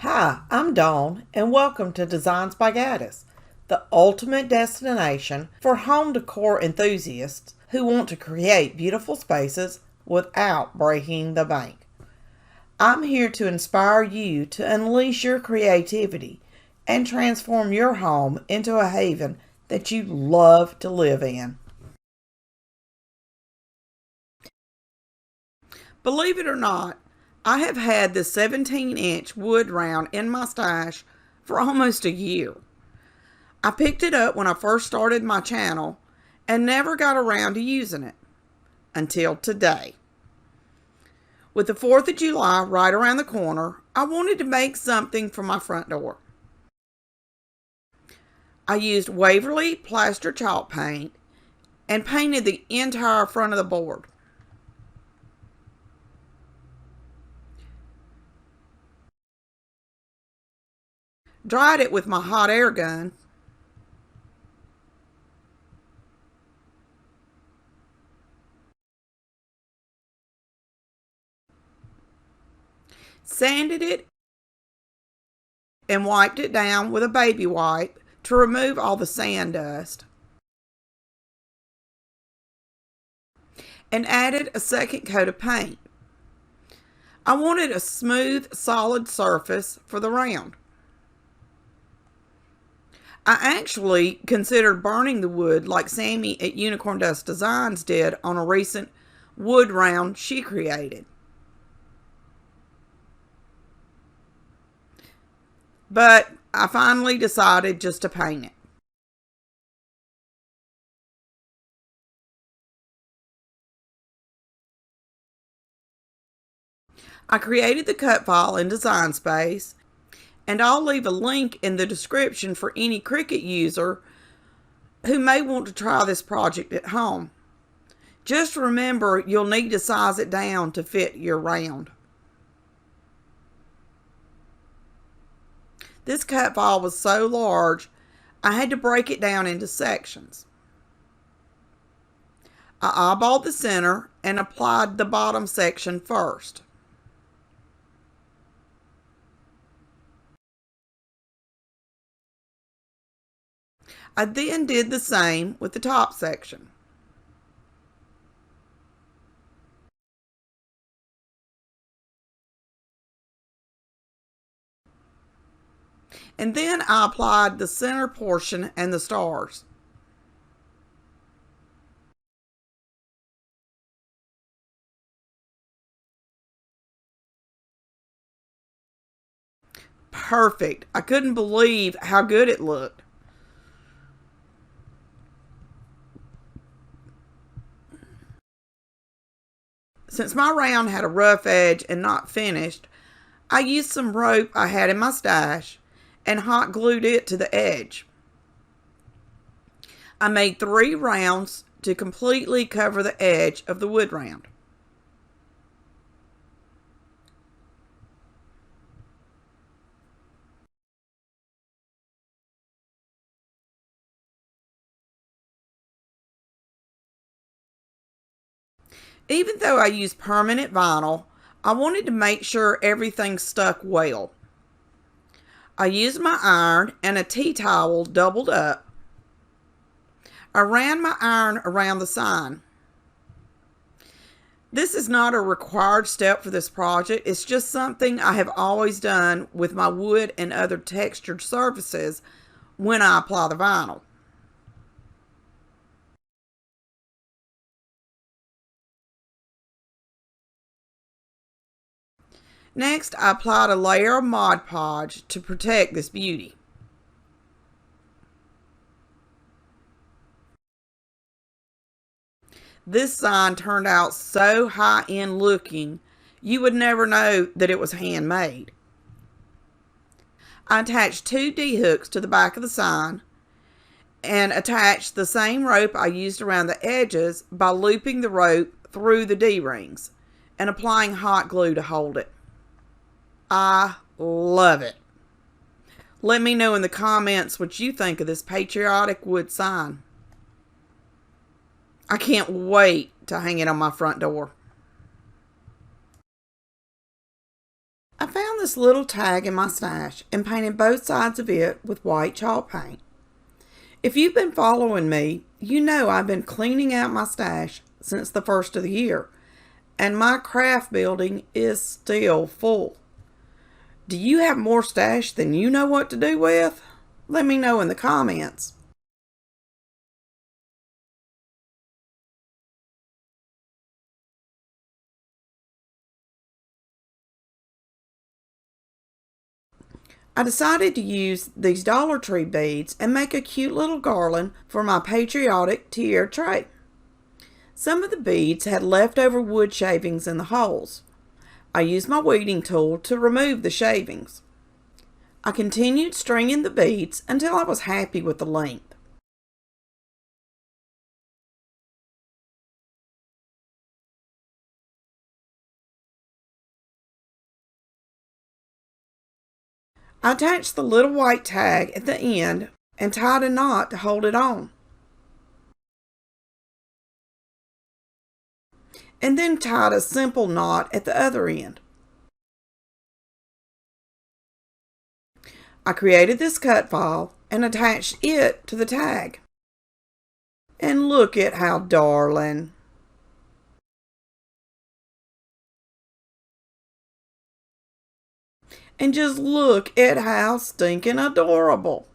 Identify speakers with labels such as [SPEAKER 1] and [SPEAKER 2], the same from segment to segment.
[SPEAKER 1] Hi, I'm Dawn, and welcome to Designs by Gaddis, the ultimate destination for home decor enthusiasts who want to create beautiful spaces without breaking the bank. I'm here to inspire you to unleash your creativity and transform your home into a haven that you love to live in. Believe it or not, I have had this 17-inch wood round in my stash for almost a year. I picked it up when I first started my channel and never got around to using it until today. With the 4th of July right around the corner, I wanted to make something for my front door. I used Waverly plaster chalk paint and painted the entire front of the board. Dried it with my hot air gun. Sanded it and wiped it down with a baby wipe to remove all the sand dust. And added a second coat of paint. I wanted a smooth, solid surface for the round. I actually considered burning the wood like Sammy at Unicorn Dust Designs did on a recent wood round she created. But I finally decided just to paint it. I created the cut file in Design Space, and I'll leave a link in the description for any Cricut user who may want to try this project at home. Just remember, you'll need to size it down to fit your round. This cut file was so large, I had to break it down into sections. I eyeballed the center and applied the bottom section first. I then did the same with the top section. And then I applied the center portion and the stars. Perfect. I couldn't believe how good it looked. Since my round had a rough edge and not finished, I used some rope I had in my stash and hot glued it to the edge. I made 3 rounds to completely cover the edge of the wood round. Even though I used permanent vinyl, I wanted to make sure everything stuck well. I used my iron and a tea towel doubled up. I ran my iron around the sign. This is not a required step for this project. It's just something I have always done with my wood and other textured surfaces when I apply the vinyl. Next, I applied a layer of Mod Podge to protect this beauty. This sign turned out so high-end looking, you would never know that it was handmade. I attached 2 D-hooks to the back of the sign and attached the same rope I used around the edges by looping the rope through the D-rings and applying hot glue to hold it. I love it. Let me know in the comments what you think of this patriotic wood sign. I can't wait to hang it on my front door. I found this little tag in my stash and painted both sides of it with white chalk paint. If you've been following me, you know I've been cleaning out my stash since the first of the year, and my craft building is still full. Do you have more stash than you know what to do with? Let me know in the comments. I decided to use these Dollar Tree beads and make a cute little garland for my patriotic tier tray. Some of the beads had leftover wood shavings in the holes. I used my weeding tool to remove the shavings. I continued stringing the beads until I was happy with the length. I attached the little white tag at the end and tied a knot to hold it on. And then tied a simple knot at the other end. I created this cut file and attached it to the tag. And look at how darling. And just look at how stinking adorable.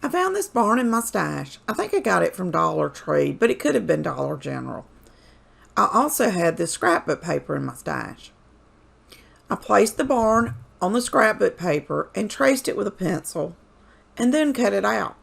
[SPEAKER 1] I found this barn in my stash. I think I got it from Dollar Tree, but it could have been Dollar General. I also had this scrapbook paper in my stash. I placed the barn on the scrapbook paper and traced it with a pencil, and then cut it out.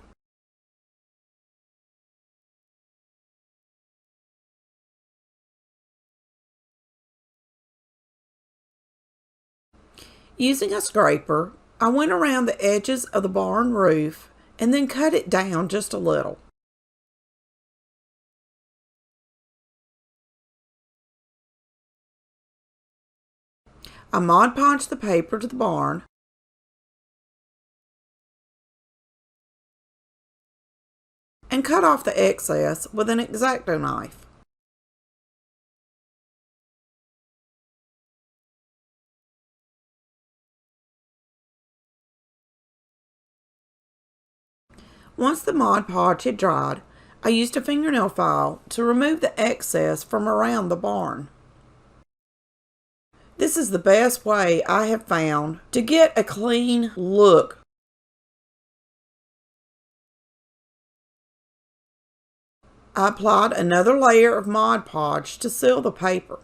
[SPEAKER 1] Using a scraper, I went around the edges of the barn roof and then cut it down just a little. I Mod Podged the paper to the barn and cut off the excess with an X-Acto knife. Once the Mod Podge had dried, I used a fingernail file to remove the excess from around the barn. This is the best way I have found to get a clean look. I applied another layer of Mod Podge to seal the paper.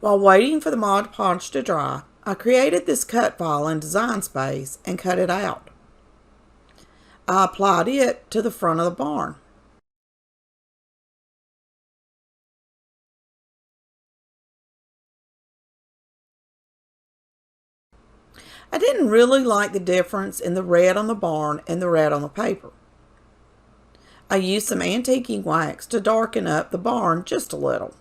[SPEAKER 1] While waiting for the Mod Podge to dry, I created this cut file in Design Space and cut it out. I applied it to the front of the barn. I didn't really like the difference in the red on the barn and the red on the paper. I used some antiquing wax to darken up the barn just a little.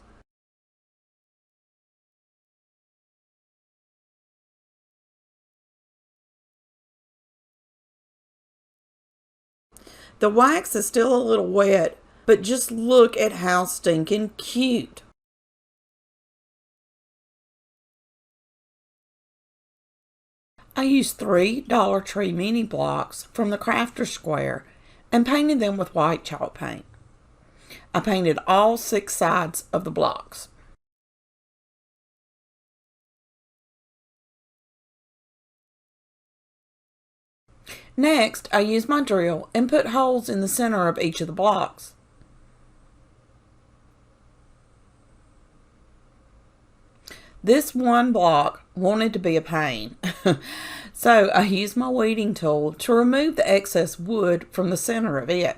[SPEAKER 1] The wax is still a little wet, but just look at how stinking cute. I used 3 Dollar Tree mini blocks from the Crafter Square and painted them with white chalk paint. I painted all 6 sides of the blocks. Next, I used my drill and put holes in the center of each of the blocks. This one block wanted to be a pain, so I used my weeding tool to remove the excess wood from the center of it.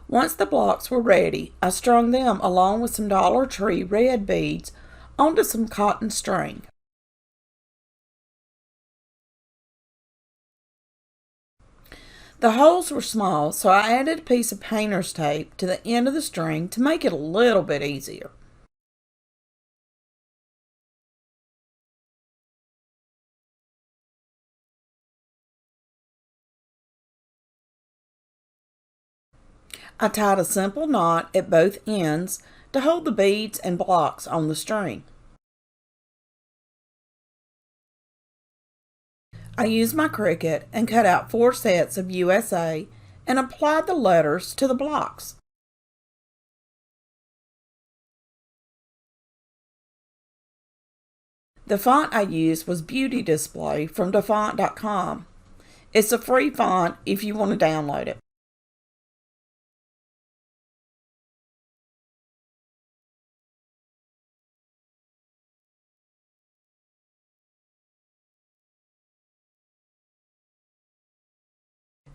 [SPEAKER 1] Once the blocks were ready, I strung them along with some Dollar Tree red beads onto some cotton string. The holes were small, so I added a piece of painter's tape to the end of the string to make it a little bit easier. I tied a simple knot at both ends to hold the beads and blocks on the string. I used my Cricut and cut out 4 sets of USA and applied the letters to the blocks. The font I used was Beauty Display from dafont.com. It's a free font if you want to download it.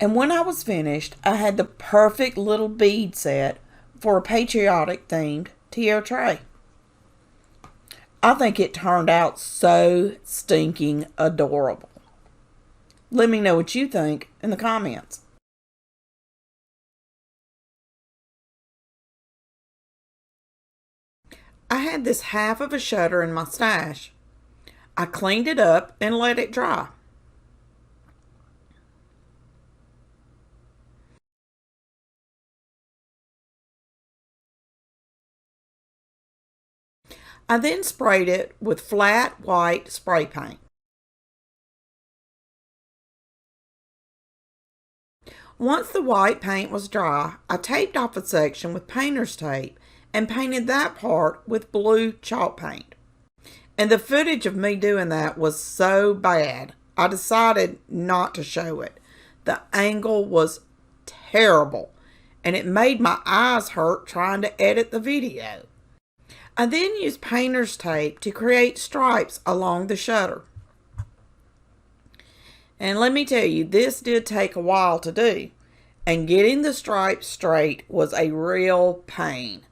[SPEAKER 1] And when I was finished, I had the perfect little bead set for a patriotic themed tiara tray. I think it turned out so stinking adorable. Let me know what you think in the comments. I had this half of a shutter in my stash. I cleaned it up and let it dry. I then sprayed it with flat white spray paint. Once the white paint was dry, I taped off a section with painter's tape and painted that part with blue chalk paint. And the footage of me doing that was so bad, I decided not to show it. The angle was terrible, and it made my eyes hurt trying to edit the video. I then used painter's tape to create stripes along the shutter. And let me tell you, this did take a while to do, and getting the stripes straight was a real pain.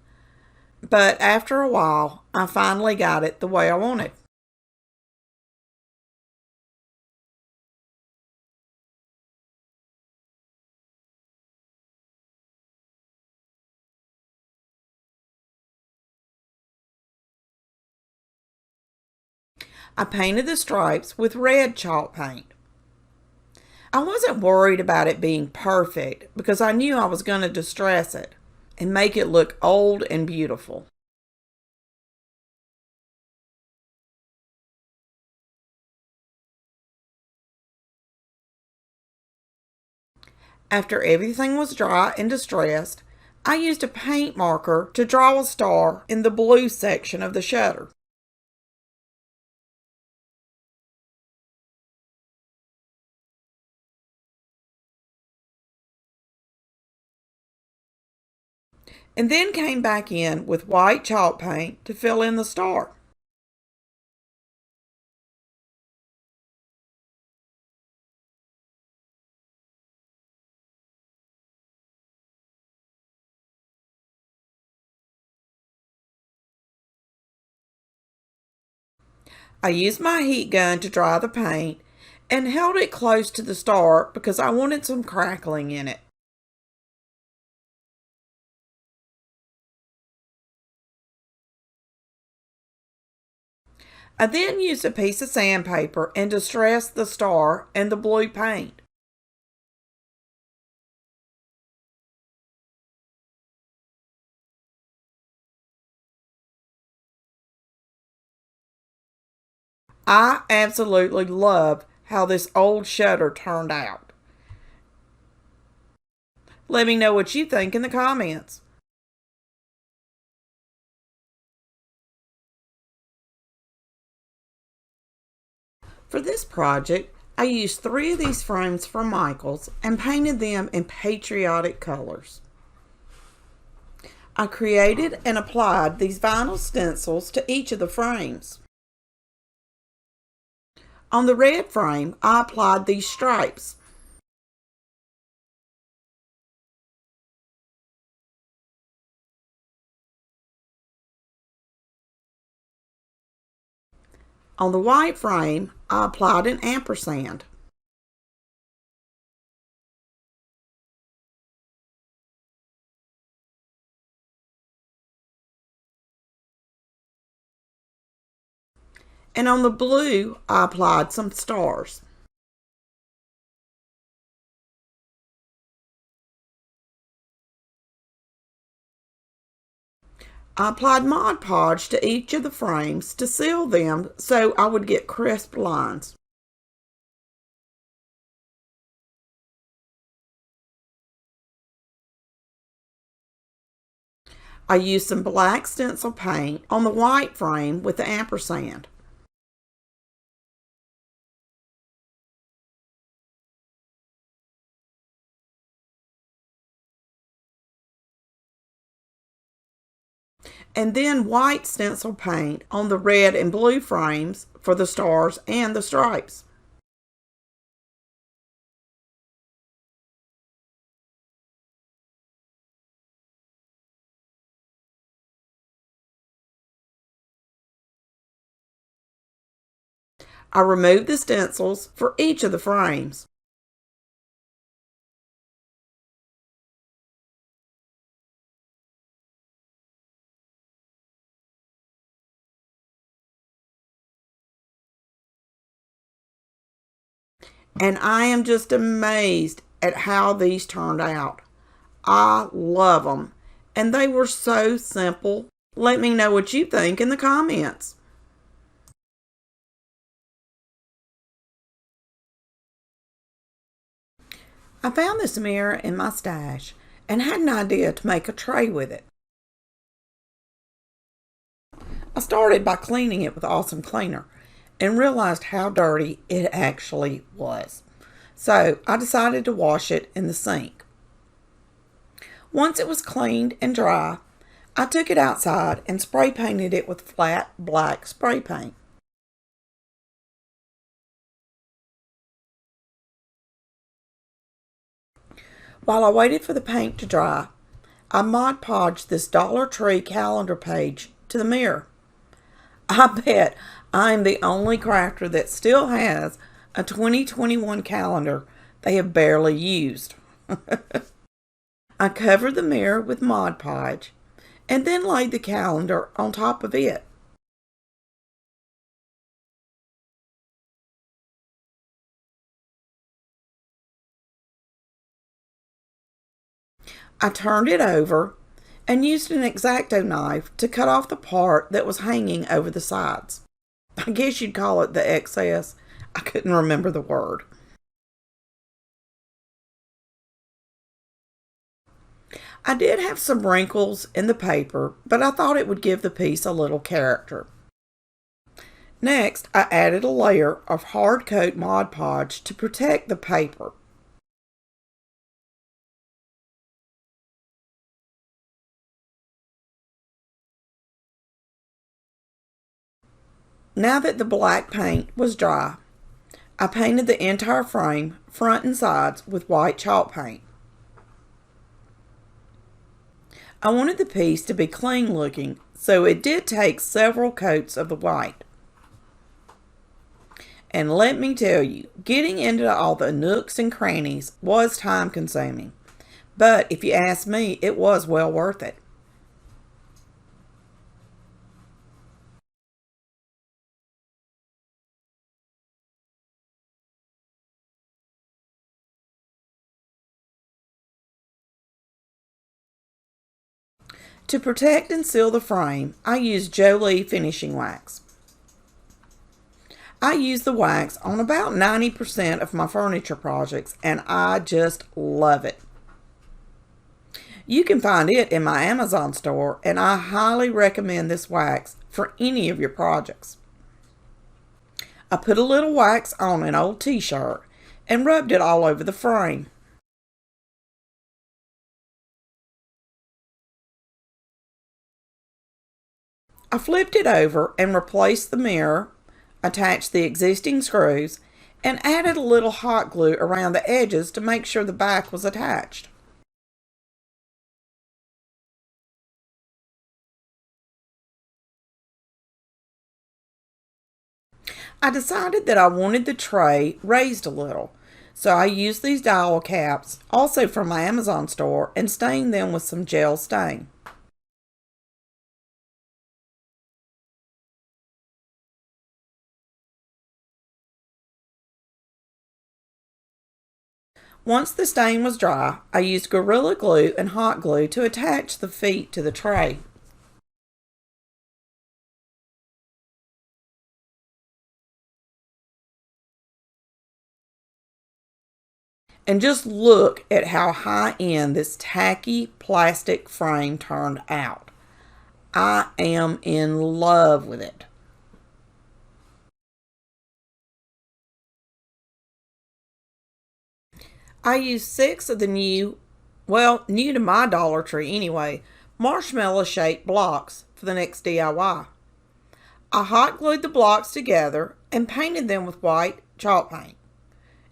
[SPEAKER 1] But after a while, I finally got it the way I wanted. I painted the stripes with red chalk paint. I wasn't worried about it being perfect because I knew I was going to distress it and make it look old and beautiful. After everything was dry and distressed, I used a paint marker to draw a star in the blue section of the shutter. And then came back in with white chalk paint to fill in the star. I used my heat gun to dry the paint and held it close to the star because I wanted some crackling in it. I then used a piece of sandpaper and distressed the star and the blue paint. I absolutely love how this old shutter turned out. Let me know what you think in the comments. For this project, I used 3 of these frames from Michaels and painted them in patriotic colors. I created and applied these vinyl stencils to each of the frames. On the red frame, I applied these stripes. On the white frame, I applied an ampersand. and on the blue I applied some stars. I applied Mod Podge to each of the frames to seal them so I would get crisp lines. I used some black stencil paint on the white frame with the ampersand. And then white stencil paint on the red and blue frames for the stars and the stripes. I removed the stencils for each of the frames. And I am just amazed at how these turned out. I love them. And they were so simple. Let me know what you think in the comments. I found this mirror in my stash and had an idea to make a tray with it. I started by cleaning it with Awesome Cleaner and realized how dirty it actually was. So I decided to wash it in the sink. Once it was cleaned and dry, I took it outside and spray painted it with flat black spray paint. While I waited for the paint to dry, I Mod Podged this Dollar Tree calendar page to the mirror. I bet I'm the only crafter that still has a 2021 calendar they have barely used. I covered the mirror with Mod Podge and then laid the calendar on top of it. I turned it over and used an X-Acto knife to cut off the part that was hanging over the sides. I guess you'd call it the excess. I couldn't remember the word. I did have some wrinkles in the paper, but I thought it would give the piece a little character. Next, I added a layer of hard coat Mod Podge to protect the paper. Now that the black paint was dry, I painted the entire frame, front and sides, with white chalk paint. I wanted the piece to be clean looking, so it did take several coats of the white. And let me tell you, getting into all the nooks and crannies was time consuming. But if you ask me, it was well worth it. To protect and seal the frame, I used Jolie finishing wax. I use the wax on about 90% of my furniture projects, and I just love it. You can find it in my Amazon store, and I highly recommend this wax for any of your projects. I put a little wax on an old t-shirt and rubbed it all over the frame. I flipped it over and replaced the mirror, attached the existing screws, and added a little hot glue around the edges to make sure the back was attached. I decided that I wanted the tray raised a little, so I used these dowel caps, also from my Amazon store, and stained them with some gel stain. Once the stain was dry, I used Gorilla Glue and hot glue to attach the feet to the tray. And just look at how high-end this tacky plastic frame turned out. I am in love with it. I used 6 of the new to my Dollar Tree anyway, marshmallow-shaped blocks for the next DIY. I hot glued the blocks together and painted them with white chalk paint.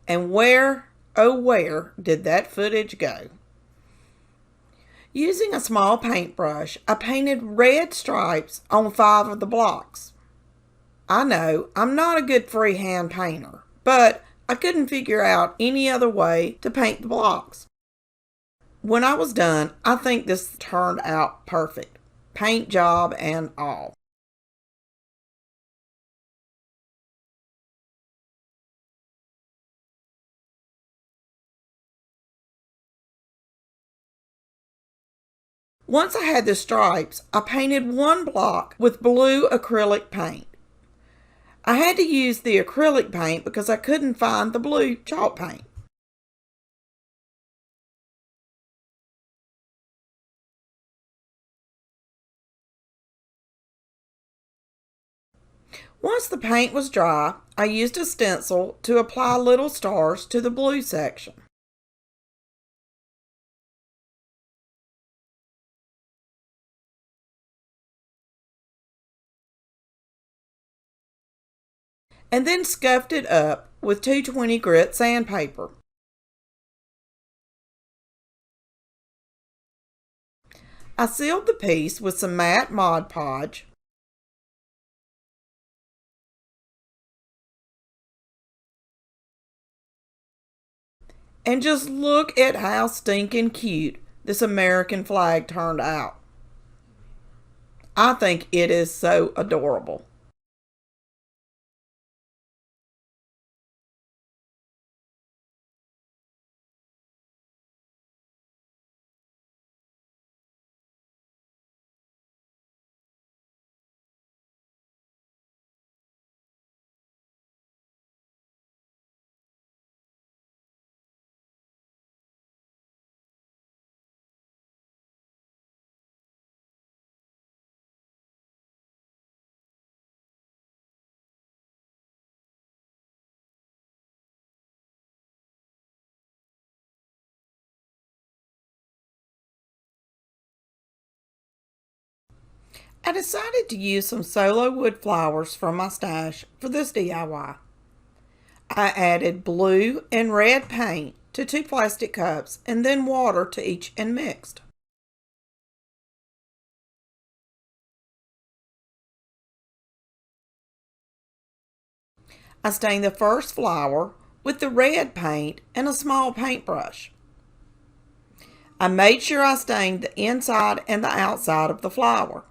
[SPEAKER 1] And where, oh where, did that footage go? Using a small paintbrush, I painted red stripes on 5 of the blocks. I know I'm not a good freehand painter, but I couldn't figure out any other way to paint the blocks. When I was done, I think this turned out perfect, paint job and all. Once I had the stripes, I painted one block with blue acrylic paint. I had to use the acrylic paint because I couldn't find the blue chalk paint. Once the paint was dry, I used a stencil to apply little stars to the blue section. And then scuffed it up with 220 grit sandpaper. I sealed the piece with some matte Mod Podge and just look at how stinking cute this American flag turned out. I think it is so adorable. I decided to use some solo wood flowers from my stash for this DIY. I added blue and red paint to 2 plastic cups and then water to each and mixed. I stained the first flower with the red paint and a small paintbrush. I made sure I stained the inside and the outside of the flower.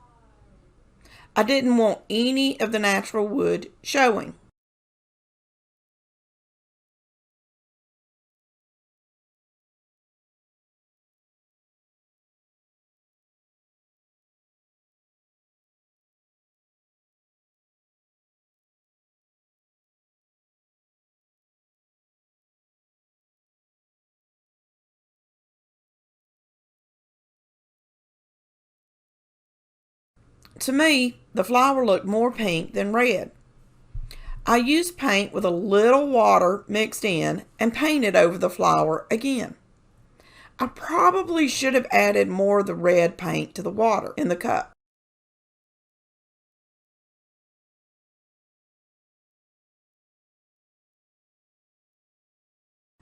[SPEAKER 1] I didn't want any of the natural wood showing. To me, the flower looked more pink than red. I used paint with a little water mixed in and painted over the flower again. I probably should have added more of the red paint to the water in the cup.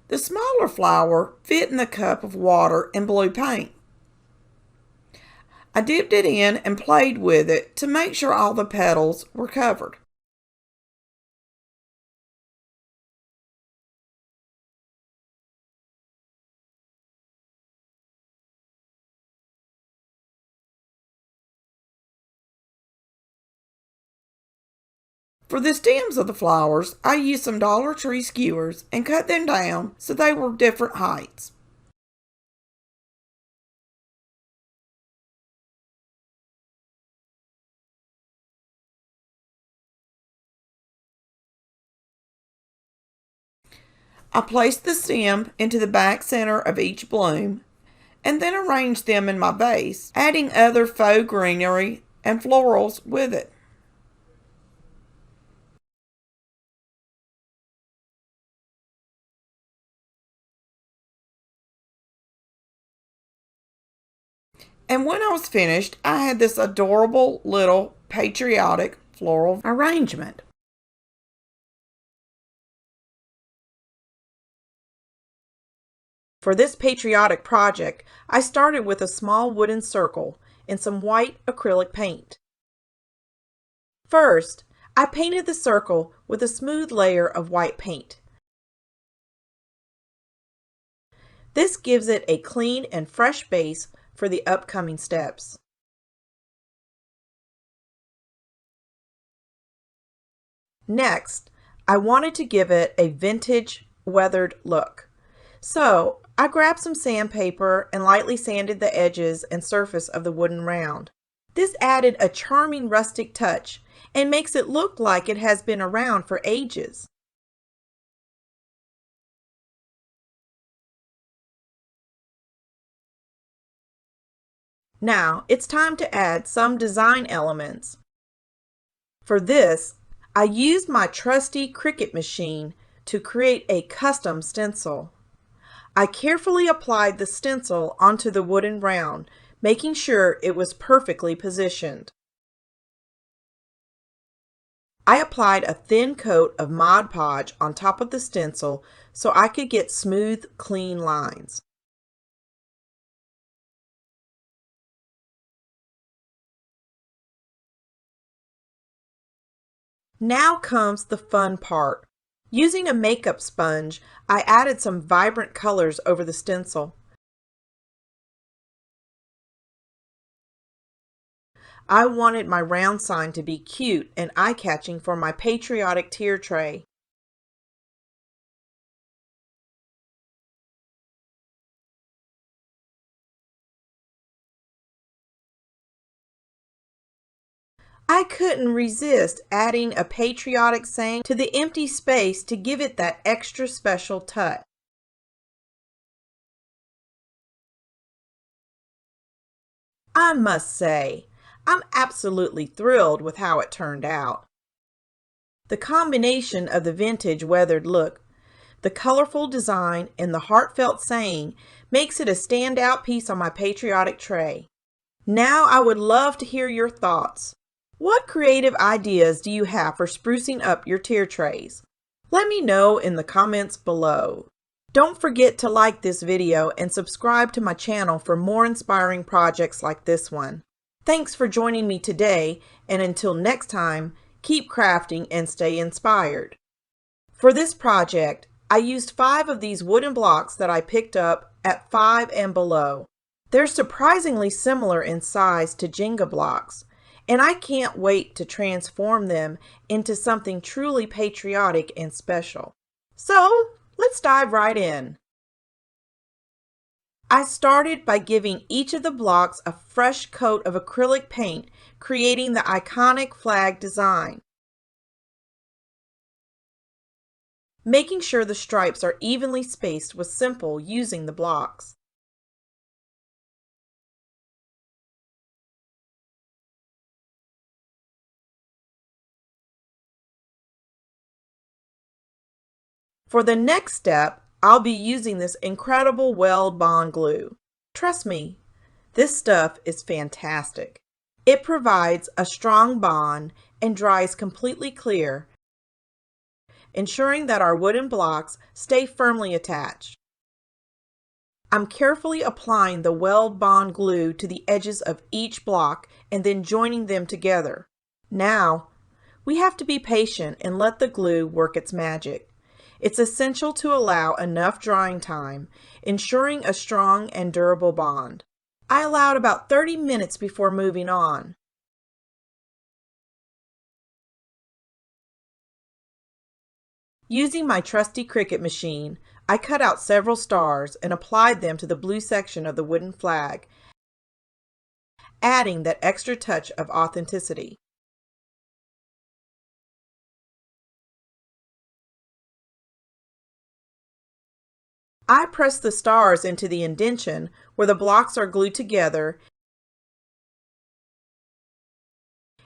[SPEAKER 1] The smaller flower fit in the cup of water and blue paint. I dipped it in and played with it to make sure all the petals were covered. For the stems of the flowers, I used some Dollar Tree skewers and cut them down so they were different heights. I placed the stem into the back center of each bloom and then arranged them in my vase, adding other faux greenery and florals with it. And when I was finished, I had this adorable little patriotic floral arrangement. For this patriotic project, I started with a small wooden circle and some white acrylic paint. First, I painted the circle with a smooth layer of white paint. This gives it a clean and fresh base for the upcoming steps. Next, I wanted to give it a vintage, weathered look. So, I grabbed some sandpaper and lightly sanded the edges and surface of the wooden round. This added a charming rustic touch and makes it look like it has been around for ages. Now, it's time to add some design elements. For this, I used my trusty Cricut machine to create a custom stencil. I carefully applied the stencil onto the wooden round, making sure it was perfectly positioned. I applied a thin coat of Mod Podge on top of the stencil so I could get smooth, clean lines. Now comes the fun part. Using a makeup sponge, I added some vibrant colors over the stencil. I wanted my round sign to be cute and eye-catching for my patriotic tier tray. I couldn't resist adding a patriotic saying to the empty space to give it that extra special touch. I must say, I'm absolutely thrilled with how it turned out. The combination of the vintage weathered look, the colorful design, and the heartfelt saying makes it a standout piece on my patriotic tray. Now I would love to hear your thoughts. What creative ideas do you have for sprucing up your tier trays? Let me know in the comments below. Don't forget to like this video and subscribe to my channel for more inspiring projects like this one. Thanks for joining me today, and until next time, keep crafting and stay inspired. For this project, I used 5 of these wooden blocks that I picked up at 5 and below. They're surprisingly similar in size to Jenga blocks, and I can't wait to transform them into something truly patriotic and special. So, let's dive right in. I started by giving each of the blocks a fresh coat of acrylic paint, creating the iconic flag design. Making sure the stripes are evenly spaced was simple using the blocks. For the next step, I'll be using this incredible weld bond glue. Trust me, this stuff is fantastic. It provides a strong bond and dries completely clear, ensuring that our wooden blocks stay firmly attached. I'm carefully applying the weld bond glue to the edges of each block and then joining them together. Now, we have to be patient and let the glue work its magic. It's essential to allow enough drying time, ensuring a strong and durable bond. I allowed about 30 minutes before moving on. Using my trusty Cricut machine, I cut out several stars and applied them to the blue section of the wooden flag, adding that extra touch of authenticity. I pressed the stars into the indentation where the blocks are glued together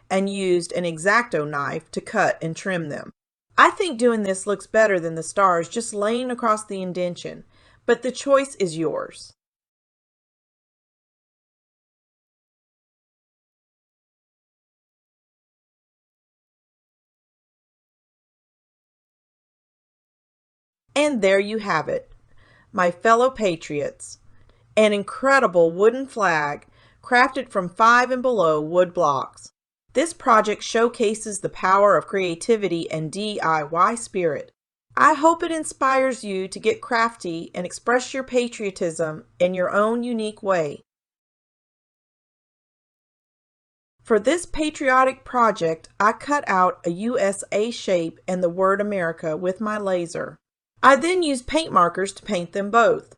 [SPEAKER 1] and used an X-Acto knife to cut and trim them. I think doing this looks better than the stars just laying across the indentation, but the choice is yours. And there you have it, my fellow patriots, an incredible wooden flag crafted from 5 and below wood blocks. This project showcases the power of creativity and DIY spirit. I hope it inspires you to get crafty and express your patriotism in your own unique way. For this patriotic project, I cut out a USA shape and the word America with my laser. I then used paint markers to paint them both.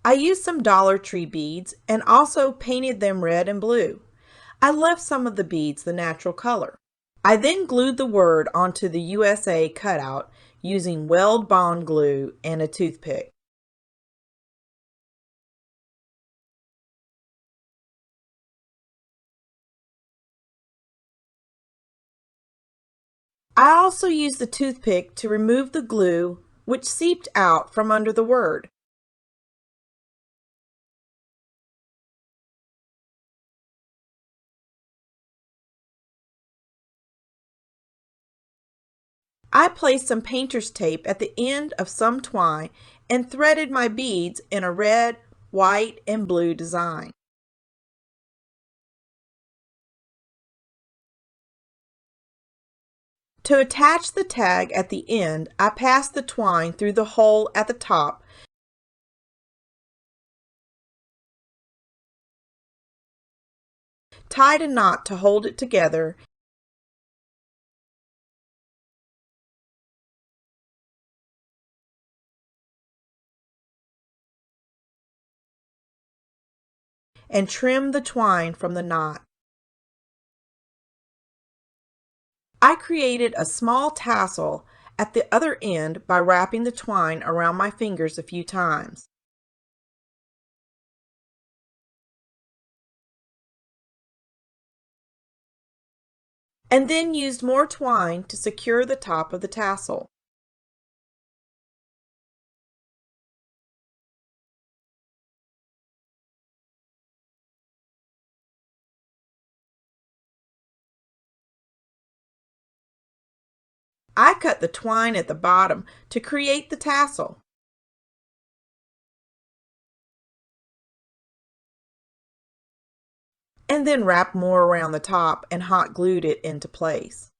[SPEAKER 1] I used some Dollar Tree beads and also painted them red and blue. I left some of the beads the natural color. I then glued the word onto the USA cutout using weld bond glue and a toothpick. I also used the toothpick to remove the glue which seeped out from under the word. I placed some painter's tape at the end of some twine and threaded my beads in a red, white, and blue design. To attach the tag at the end, I passed the twine through the hole at the top, tied a knot to hold it together, and trimmed the twine from the knot. I created a small tassel at the other end by wrapping the twine around my fingers a few times. And then used more twine to secure the top of the tassel. I cut the twine at the bottom to create the tassel. And then wrapped more around the top and hot glued it into place.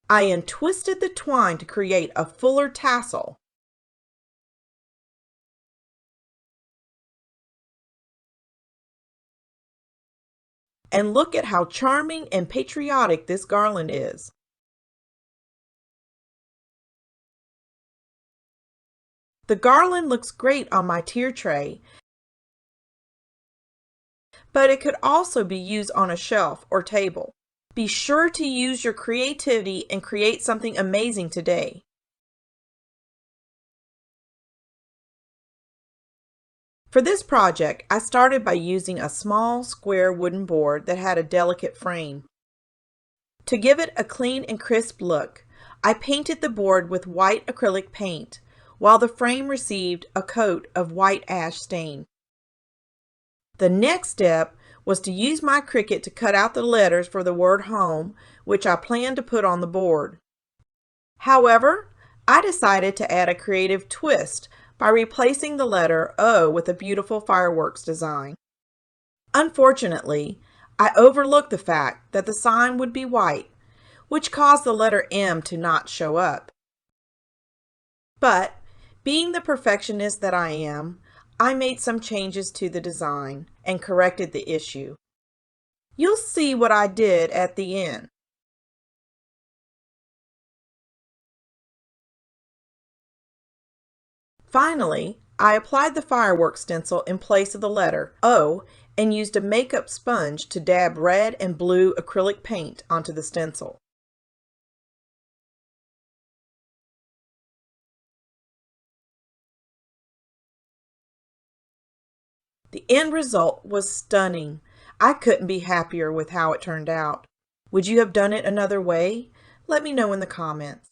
[SPEAKER 1] I untwisted the twine to create a fuller tassel. And look at how charming and patriotic this garland is. The garland looks great on my tier tray, but it could also be used on a shelf or table. Be sure to use your creativity and create something amazing today. For this project, I started by using a small square wooden board that had a delicate frame. To give it a clean and crisp look, I painted the board with white acrylic paint, while the frame received a coat of white ash stain. The next step was to use my Cricut to cut out the letters for the word home, which I planned to put on the board. However, I decided to add a creative twist by replacing the letter O with a beautiful fireworks design. Unfortunately, I overlooked the fact that the sign would be white, which caused the letter M to not show up. But, being the perfectionist that I am, I made some changes to the design and corrected the issue. You'll see what I did at the end. Finally, I applied the fireworks stencil in place of the letter O and used a makeup sponge to dab red and blue acrylic paint onto the stencil. The end result was stunning. I couldn't be happier with how it turned out. Would you have done it another way? Let me know in the comments.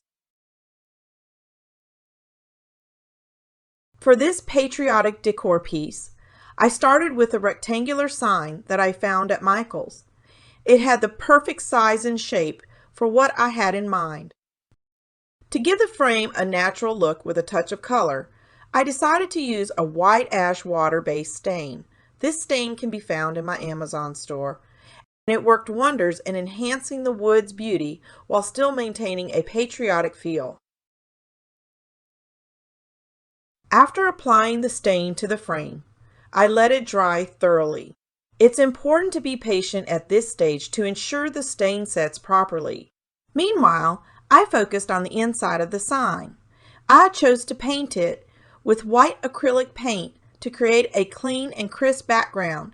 [SPEAKER 1] For this patriotic decor piece, I started with a rectangular sign that I found at Michael's. It had the perfect size and shape for what I had in mind. To give the frame a natural look with a touch of color, I decided to use a white ash water-based stain. This stain can be found in my Amazon store, and it worked wonders in enhancing the wood's beauty while still maintaining a patriotic feel. After applying the stain to the frame, I let it dry thoroughly. It's important to be patient at this stage to ensure the stain sets properly. Meanwhile, I focused on the inside of the sign. I chose to paint it with white acrylic paint to create a clean and crisp background.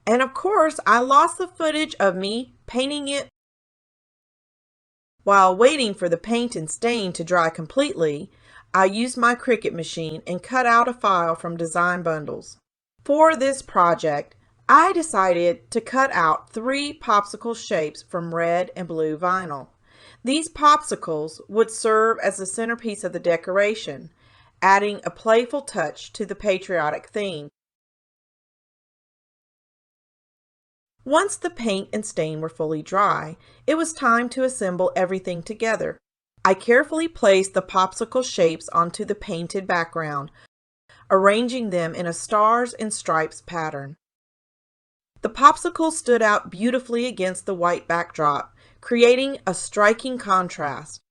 [SPEAKER 1] And of course, I lost the footage of me painting it. While waiting for the paint and stain to dry completely, I used my Cricut machine and cut out a file from design bundles. For this project, I decided to cut out 3 popsicle shapes from red and blue vinyl. These popsicles would serve as the centerpiece of the decoration, adding a playful touch to the patriotic theme. Once the paint and stain were fully dry, it was time to assemble everything together. I carefully placed the popsicle shapes onto the painted background, arranging them in a stars and stripes pattern. The popsicles stood out beautifully against the white backdrop, creating a striking contrast.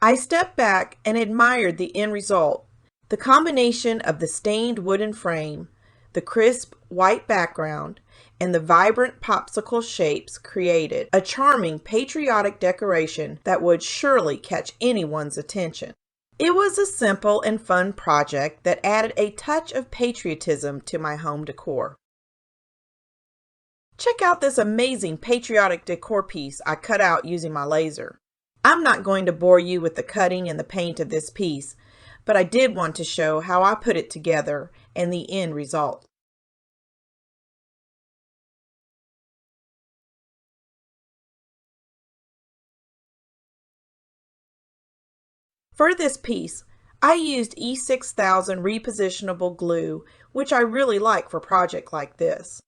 [SPEAKER 1] I stepped back and admired the end result. The combination of the stained wooden frame, the crisp white background, and the vibrant popsicle shapes created a charming patriotic decoration that would surely catch anyone's attention. It was a simple and fun project that added a touch of patriotism to my home decor. Check out this amazing patriotic decor piece I cut out using my laser. I'm not going to bore you with the cutting and the paint of this piece, but I did want to show how I put it together and the end result. For this piece, I used E6000 repositionable glue, which I really like for a project like this.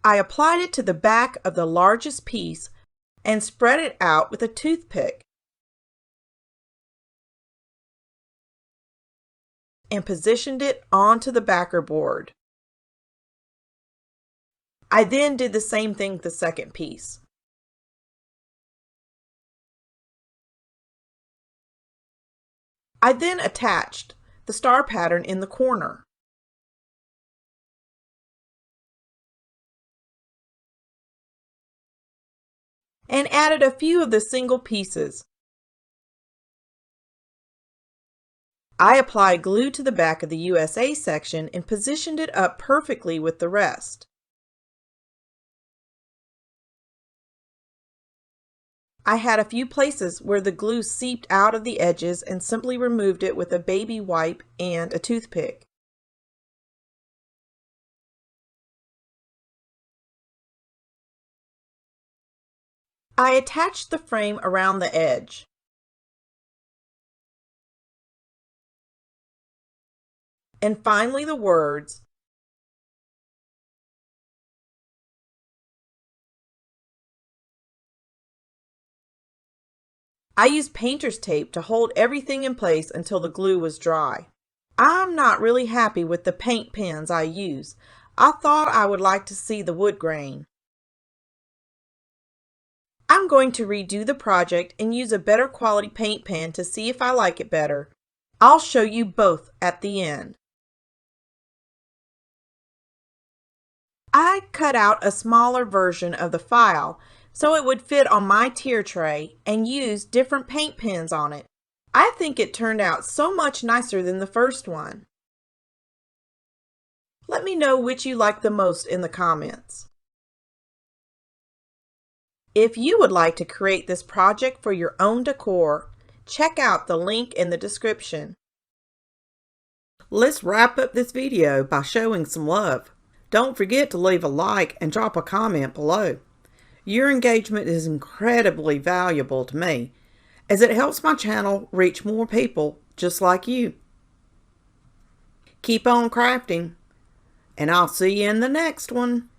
[SPEAKER 1] I applied it to the back of the largest piece and spread it out with a toothpick and positioned it onto the backer board. I then did the same thing with the second piece. I then attached the star pattern in the corner. And added a few of the single pieces. I applied glue to the back of the USA section and positioned it up perfectly with the rest. I had a few places where the glue seeped out of the edges and simply removed it with a baby wipe and a toothpick. I attached the frame around the edge. And finally the words, I used painter's tape to hold everything in place until the glue was dry. I'm not really happy with the paint pens I use. I thought I would like to see the wood grain. I'm going to redo the project and use a better quality paint pen to see if I like it better. I'll show you both at the end. I cut out a smaller version of the file so it would fit on my tier tray and used different paint pens on it. I think it turned out so much nicer than the first one. Let me know which you like the most in the comments. If you would like to create this project for your own decor, check out the link in the description. Let's wrap up this video by showing some love. Don't forget to leave a like and drop a comment below. Your engagement is incredibly valuable to me, as it helps my channel reach more people just like you. Keep on crafting, and I'll see you in the next one.